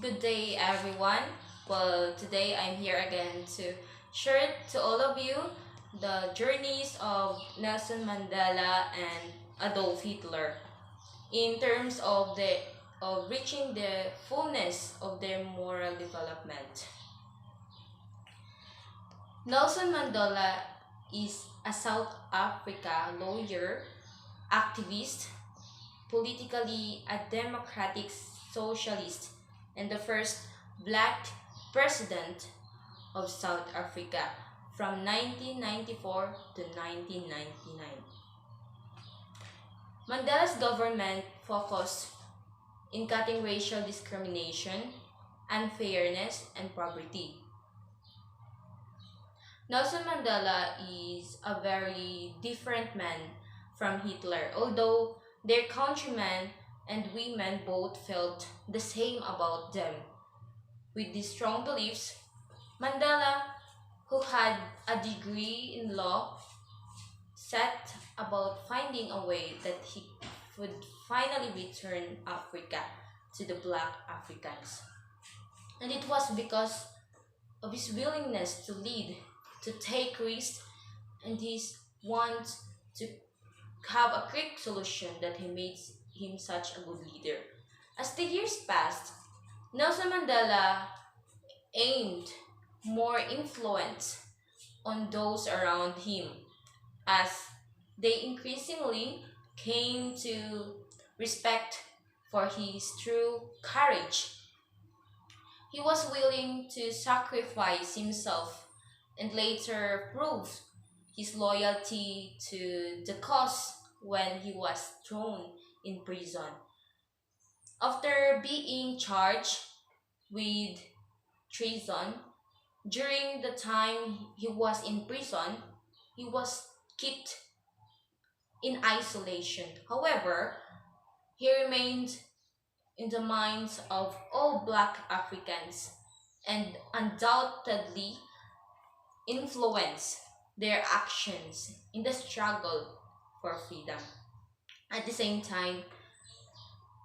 Good day, everyone. Well, today I'm here again to share to all of you the journeys of Nelson Mandela and Adolf Hitler in terms of reaching the fullness of their moral development. Nelson Mandela is a South Africa lawyer, activist, politically a democratic socialist, and the first black president of South Africa from 1994 to 1999. Mandela's government focused in cutting racial discrimination, unfairness, and poverty. Nelson Mandela is a very different man from Hitler, although their countrymen and women both felt the same about them. With these strong beliefs, Mandela, who had a degree in law, set about finding a way that he would finally return Africa to the black Africans. And it was because of his willingness to lead, to take risks, and his want to have a quick solution that he made him such a good leader. As the years passed, Nelson Mandela aimed more influence on those around him as they increasingly came to respect for his true courage. He was willing to sacrifice himself and later proved his loyalty to the cause when he was thrown in prison. After being charged with treason, during the time he was in prison, he was kept in isolation. However, he remained in the minds of all black Africans and undoubtedly influenced their actions in the struggle for freedom. At the same time,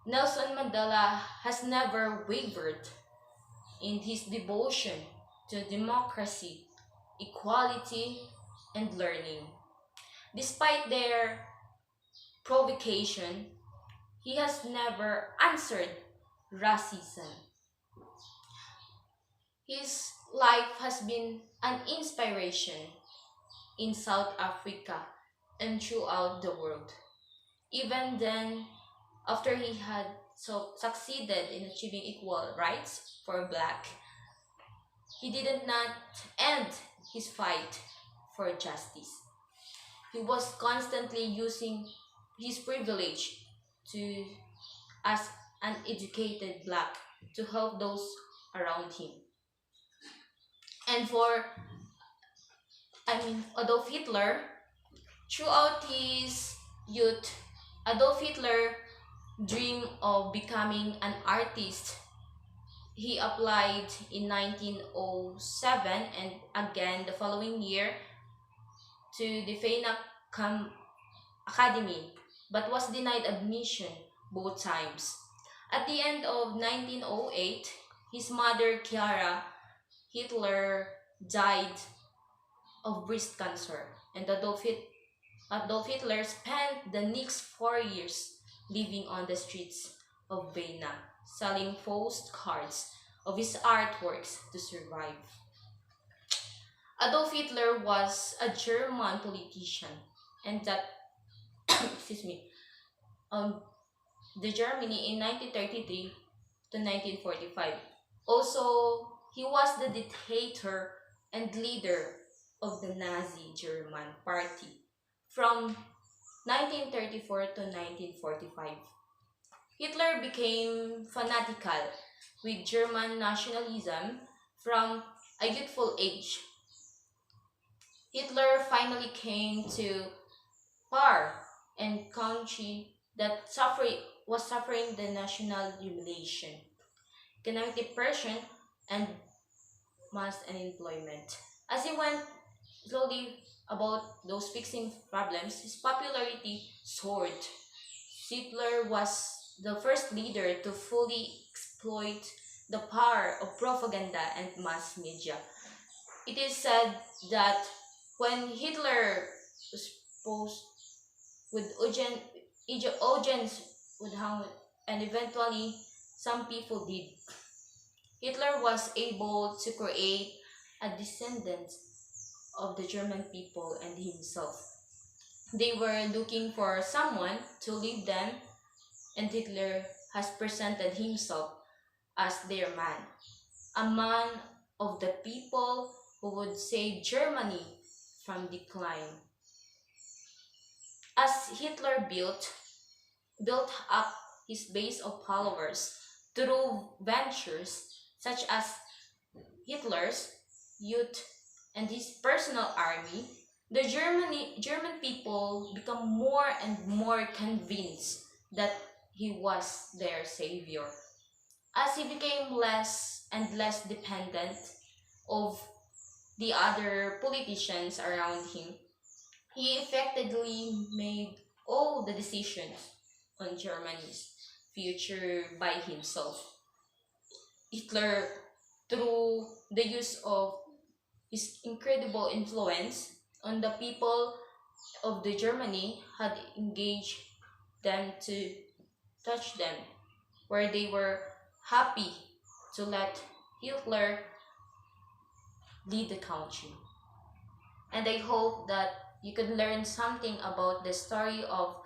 Nelson Mandela has never wavered in his devotion to democracy, equality, and learning. Despite their provocation, he has never answered racism. His life has been an inspiration in South Africa and throughout the world. Even then, after he had succeeded in achieving equal rights for black, he did not end his fight for justice. He was constantly using his privilege to as an educated black to help those around him. And for Adolf Hitler, throughout his youth, Adolf Hitler dreamed of becoming an artist. He applied in 1907 and again the following year to the Vienna Academy, but was denied admission both times. At the end of 1908, his mother, Chiara Hitler, died of breast cancer, and Adolf Hitler spent the next 4 years living on the streets of Vienna, selling postcards of his artworks to survive. Adolf Hitler was a German politician, and that excuse me, um, the Germany in 1933 to 1945. Also, he was the dictator and leader of the Nazi German Party from 1934 to 1945. Hitler became fanatical with German nationalism from a youthful age. Hitler finally came to power and country that was suffering the national humiliation, economic depression, and mass unemployment. As he went slowly about those fixing problems, his popularity soared. Hitler was the first leader to fully exploit the power of propaganda and mass media. It is said that when Hitler was posed with audience would hang and eventually some people did. Hitler was able to create a descendant of the German people and himself. They were looking for someone to lead them, and Hitler has presented himself as their man, a man of the people who would save Germany from decline. As Hitler built up his base of followers through ventures such as Hitler's youth and his personal army, the German people become more and more convinced that he was their savior. As he became less and less dependent of the other politicians around him, he effectively made all the decisions on Germany's future by himself. Hitler, through the use of his incredible influence on the people of the Germany, had engaged them to touch them, where they were happy to let Hitler lead the country. And I hope that you could learn something about the story of,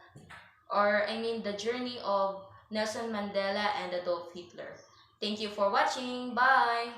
or I mean, the journey of Nelson Mandela and Adolf Hitler. Thank you for watching. Bye!